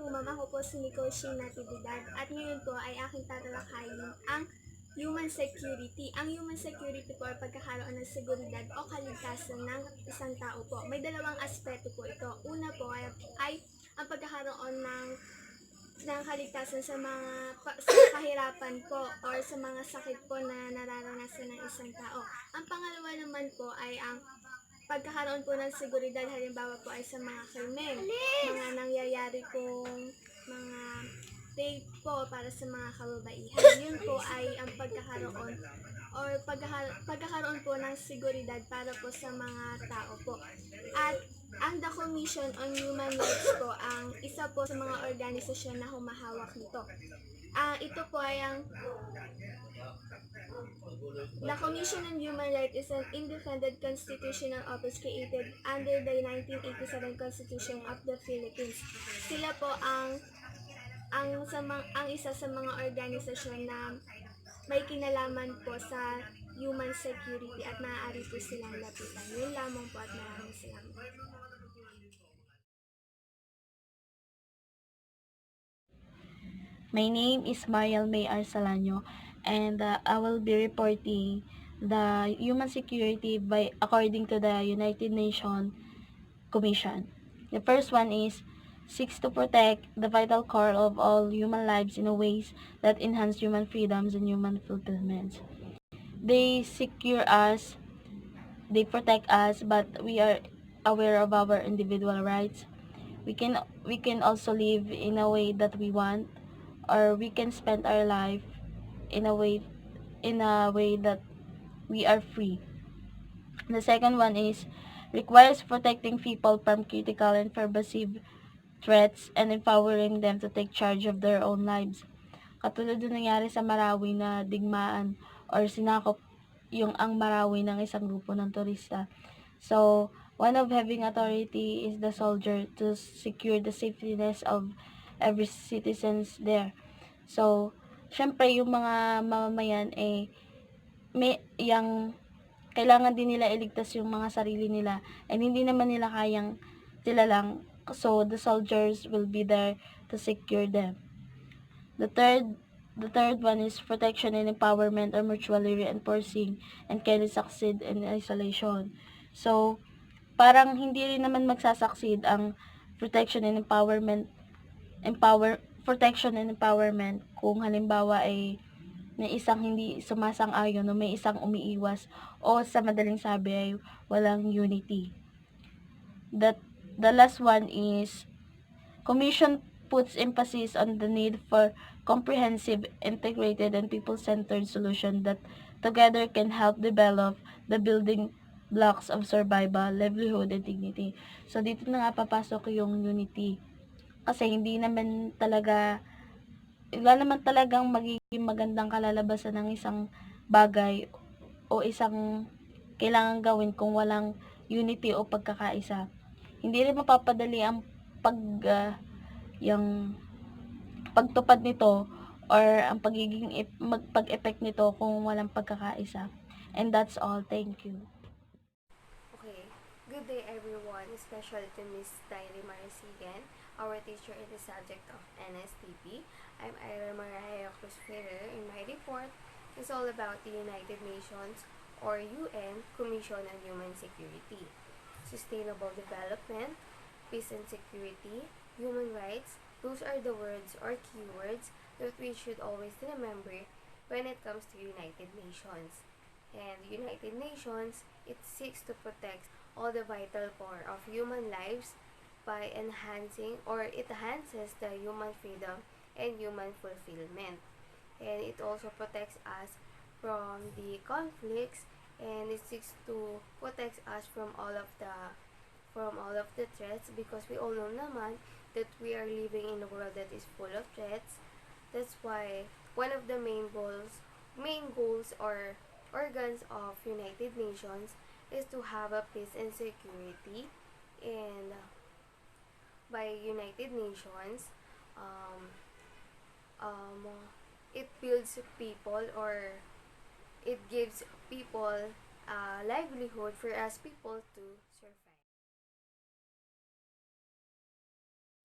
po ma'am, ako po si Natividad at ngayon po ay aking tatalakayin ang human security. Ang human security po ay pagkakaroon ng seguridad o kaligtasan ng isang tao po. May dalawang aspeto po ito. Una po ay ang pagkakaroon ng kaligtasan sa sa kahirapan po or sa mga sakit po na nararanasan ng isang tao. Ang pangalawa naman po ay ang pagkakaroon po ng seguridad, halimbawa po ay sa mga krimen, mga nangyayari pong mga rape po para sa mga kababaihan. Yun po ay ang pagkakaroon or pagkakaroon po ng seguridad para po sa mga tao po. At ang The Commission on Human Rights po ang isa po sa mga organisasyon na humahawak nito. Ito po ay The Commission on Human Rights is an independent constitutional office created under the 1987 Constitution of the Philippines. Sila po ang isa sa mga organisasyon na may kinalaman po sa human security at maaari po silang lapitan. Yun lamang po at maraming salamat. My name is Mariel May Arsalano, and I will be reporting the human security according to the United Nations Commission. The first one is seeks to protect the vital core of all human lives in a ways that enhance human freedoms and human fulfillment. They secure us, they protect us, but we are aware of our individual rights. We can also live in a way that we want, or we can spend our life in a way that we are free. The second one is requires protecting people from critical and pervasive threats and empowering them to take charge of their own lives. Katulad ng nangyari sa Marawi na digmaan or sinakop ang Marawi ng isang grupo ng turista. So, one of having authority is the soldier to secure the safetyness of every citizens there. So, syempre yung mga mamamayan kailangan din nila iligtas yung mga sarili nila, and hindi naman nila kayang sila lang, so the soldiers will be there to secure them. The third one is protection and empowerment are mutually reinforcing and can succeed in isolation. So, parang hindi rin naman magsasucceed ang protection and empowerment kung halimbawa ay may isang hindi sumasang-ayon o may isang umiiwas, o sa madaling sabi ay walang unity. The last one is Commission puts emphasis on the need for comprehensive, integrated, and people-centered solution that together can help develop the building blocks of survival, livelihood, and dignity. So, dito na nga papasok yung unity. Kasi wala naman talagang magiging magandang kalalabasan ng isang bagay o isang kailangan gawin kung walang unity o pagkakaisa. Hindi rin mapapadali ang yung pagtupad nito or ang pag-effect nito kung walang pagkakaisa. And that's all. Thank you. Okay, good day everyone, especially to Miss Daily Marisigan, our teacher in the subject of NSTP. I'm Ira Mariah Cruz Ferrer, and my report is all about the United Nations or UN Commission on Human Security, Sustainable Development, Peace and Security, Human Rights. Those are the words or keywords that we should always remember when it comes to United Nations. And the United Nations, it seeks to protect all the vital core of human lives by enhancing, or it enhances the human freedom and human fulfillment. And it also protects us from the conflicts, and it seeks to protect us from all of the threats, because we all know naman that we are living in a world that is full of threats. That's why one of the main goals or organs of United Nations is to have a peace and security. And by United Nations, it builds people, or it gives people a livelihood for us people to survive.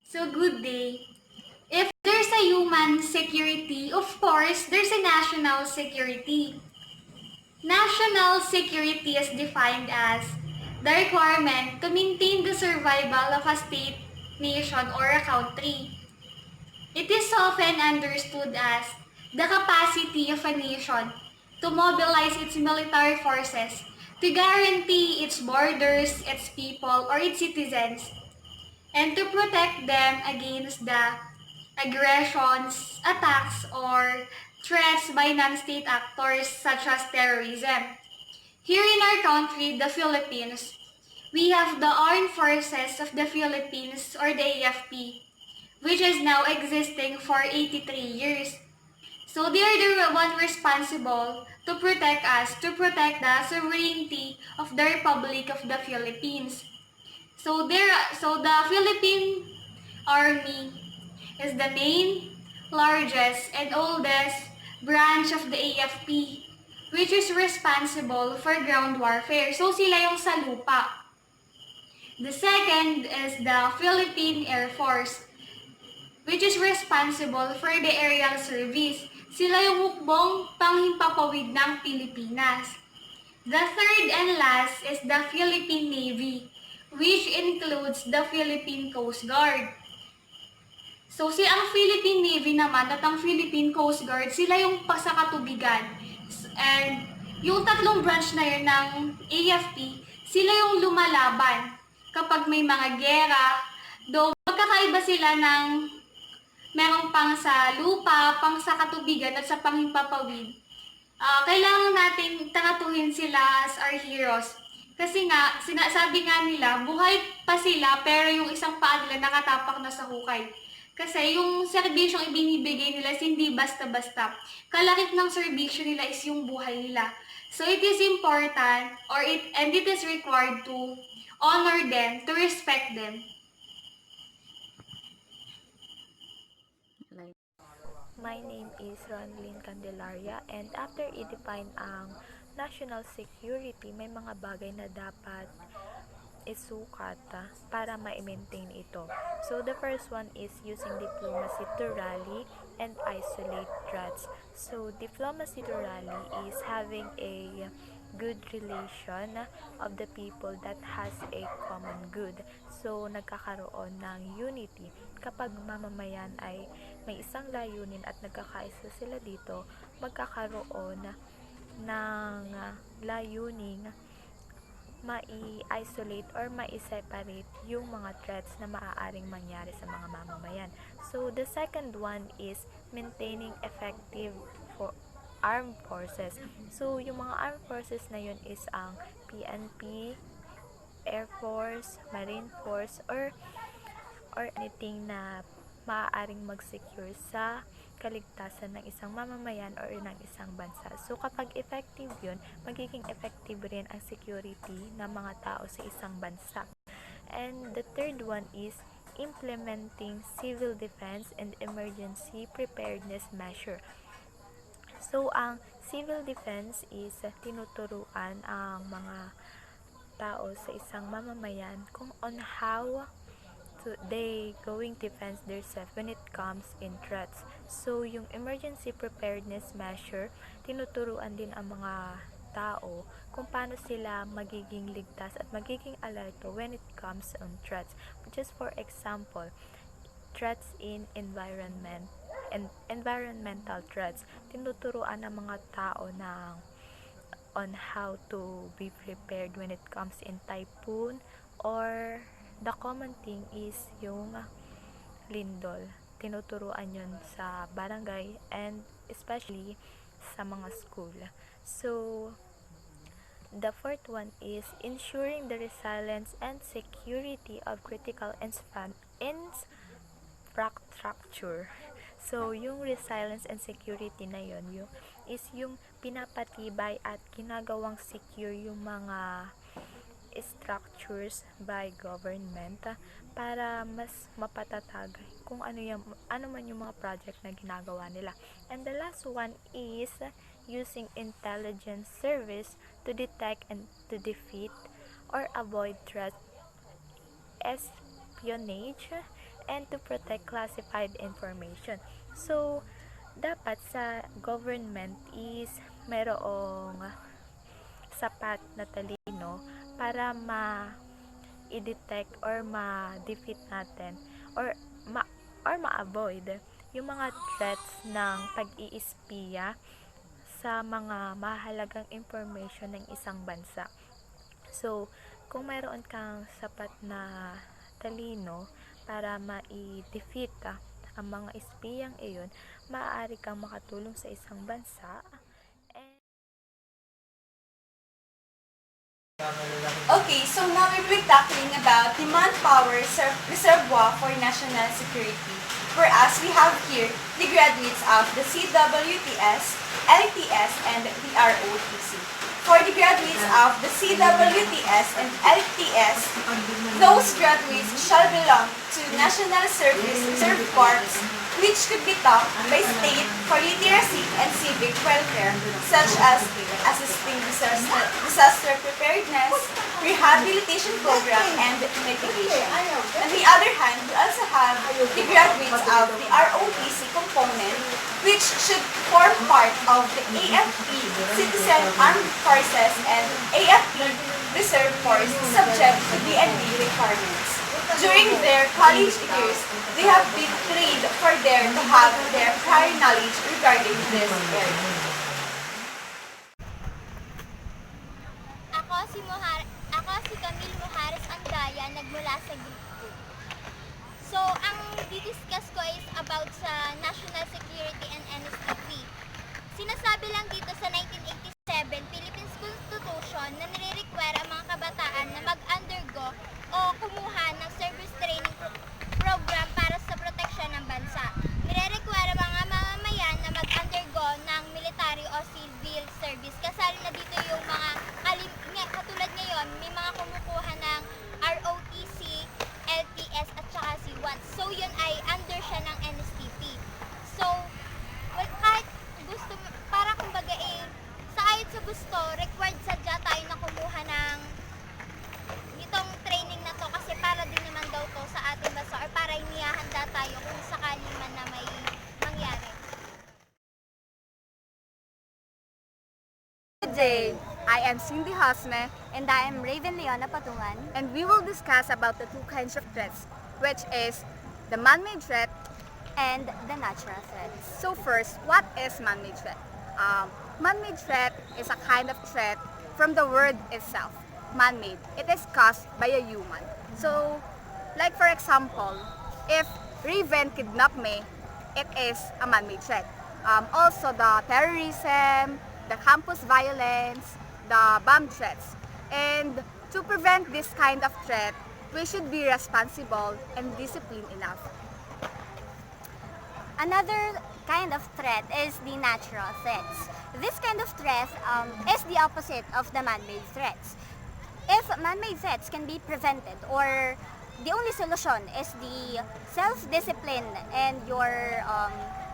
So, good day! there's a human security, of course, there's a national security. National security is defined as the requirement to maintain the survival of a state, nation, or a country. It is often understood as the capacity of a nation to mobilize its military forces to guarantee its borders, its people, or its citizens, and to protect them against the aggressions, attacks, or threats by non-state actors such as terrorism. Here in our country, the Philippines, we have the Armed Forces of the Philippines, or the AFP, which is now existing for 83 years. So they are the one responsible to protect us, to protect the sovereignty of the Republic of the Philippines. So the Philippine Army is the main, largest, and oldest branch of the AFP, which is responsible for ground warfare. So sila yung sa lupa. The second is the Philippine Air Force, which is responsible for the aerial service. Sila yung hukbong panghimpapawid ng Pilipinas. The third and last is the Philippine Navy, which includes the Philippine Coast Guard. So ang Philippine Navy naman at ang Philippine Coast Guard, sila yung pasakatubigan. And yung tatlong branch na yun ng AFP, sila yung lumalaban kapag may mga gera. Though magkakaiba sila ng merong pang sa lupa, pang sa katubigan at sa panghimpapawid. Kailangan nating tratuhin sila as our heroes. Kasi nga, sinasabi nga nila, buhay pa sila pero yung isang paa nila nakatapak na sa hukay. Kasi yung serbisyong ibinibigay nila is hindi basta-basta. Kalakip ng serbisyo nila is yung buhay nila. So it is important and it is required to honor them, to respect them. My name is Ronlyn Candelaria, and after i-define ang national security, may mga bagay na dapat isukat para ma-maintain ito. So the first one is using diplomacy to rally and isolate threats. So diplomacy to rally is having a good relation of the people that has a common good. So nagkakaroon ng unity. Kapag mamamayan ay may isang layunin at nagkakaisa sila dito, magkakaroon ng layuning mai-isolate or mai-separate yung mga threats na maaaring mangyari sa mga mamamayan. So, the second one is maintaining effective armed forces. So, yung mga armed forces na yun is ang PNP, Air Force, Marine Force, or anything na maaaring mag-secure sa kaligtasan ng isang mamamayan or ng isang bansa. So kapag effective yun, magiging effective rin ang security ng mga tao sa isang bansa. And the third one is implementing civil defense and emergency preparedness measure. So ang civil defense is tinuturuan ang mga tao sa isang mamamayan kung on how they going to defend themselves when it comes in threats. So, yung emergency preparedness measure, tinuturuan din ang mga tao kung paano sila magiging ligtas at magiging alerto when it comes on threats. Just for example, threats in environment and environmental threats. Tinuturuan ng mga tao on how to be prepared when it comes in typhoon, or the common thing is yung lindol. Tinuturuan yun sa barangay and especially sa mga school. So, the fourth one is ensuring the resilience and security of critical infrastructure. So, yung resilience and security na yun, is yung pinapatibay at ginagawang secure yung mga structures by government para mas mapatatag kung ano man yung mga project na ginagawa nila. And the last one is using intelligence service to detect and to defeat or avoid threats, espionage, and to protect classified information. So, dapat sa government is mayroong sapat na talino para i-detect or ma-defeat natin or ma or ma-avoid yung mga threats ng pag-iispiya sa mga mahalagang information ng isang bansa. So, kung mayroon kang sapat na talino para ma-defeat ang mga espiyang iyon, maaari kang makatulong sa isang bansa. Okay, so now we'll be tackling about the manpower reservoir for national security. For us, we have here the graduates of the CWTS, LTS, and the ROTC. For the graduates of the CWTS and LTS, those graduates shall belong to National Service Reserve Corps, which could be taught by state for literacy and civic welfare, such as assisting disaster preparedness, rehabilitation program, and mitigation. On the other hand, we also have the graduates of the ROTC component, which should form part of the AFP Citizen Armed Forces and AFP Reserve Force subject to DND requirements. During their college years, they have been trained for there to have their prior knowledge regarding this area. Ako si Camille Muhares Andaya, nagmula sa Group 2. So, ang didiscuss ko is about sa national security and NSTP. Sinasabi lang dito sa 1987 Philippines Constitution na nire-require ang mga kabataan na mag-undergo o kumuha ng service training program para sa proteksyon ng bansa. Nire-require ang mga mamamayan na mag-undergo ng military o civil service. Kasali na dito yung mga katulad ngayon, may mga kumukuha ng ROTC, LTS at saka C1. So yun ay under siya ng NSTP. So, kahit gusto, para kumbaga sa ayon sa gusto, required sadya tayo na kumuha ng itong training na to kasi para din naman daw to sa ating bansa or para inihahanda tayo kung sakali man na may mangyari. Good day, I am Cindy Hosme And I am Raven Leona Patungan. and we will discuss about the two kinds of threats, which is the man-made threat. And the natural threats. So first, what is man-made threat? Man-made threat is a kind of threat from the word itself, man-made. It is caused by a human. So, like for example, if Raven kidnapped me, it is a man-made threat. Also, the terrorism, the campus violence, the bomb threats. And to prevent this kind of threat, we should be responsible and disciplined enough. Another kind of threat is the natural threats. This kind of threat is the opposite of the man-made threats. If man-made threats can be prevented, or the only solution is the self-discipline and your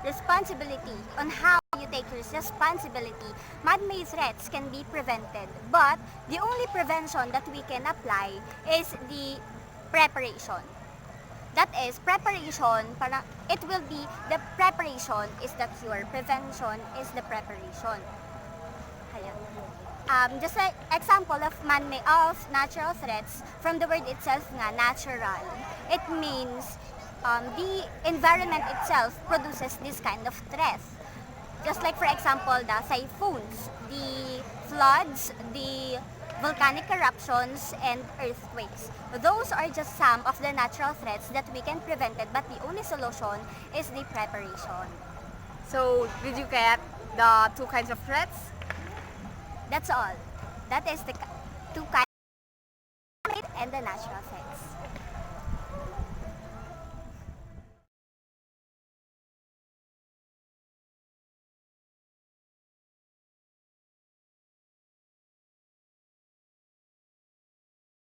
responsibility on how you take your responsibility, man-made threats can be prevented. But the only prevention that we can apply is the preparation. That is, preparation, it will be, the preparation is the cure. Prevention is the preparation. Just an example of natural threats, from the word itself nga, natural. It means the environment itself produces this kind of threat. Just like for example, the typhoons, the floods, the volcanic eruptions, and earthquakes. Those are just some of the natural threats that we can prevent it, but the only solution is the preparation. So, did you get the two kinds of threats? That's all. That is the two kinds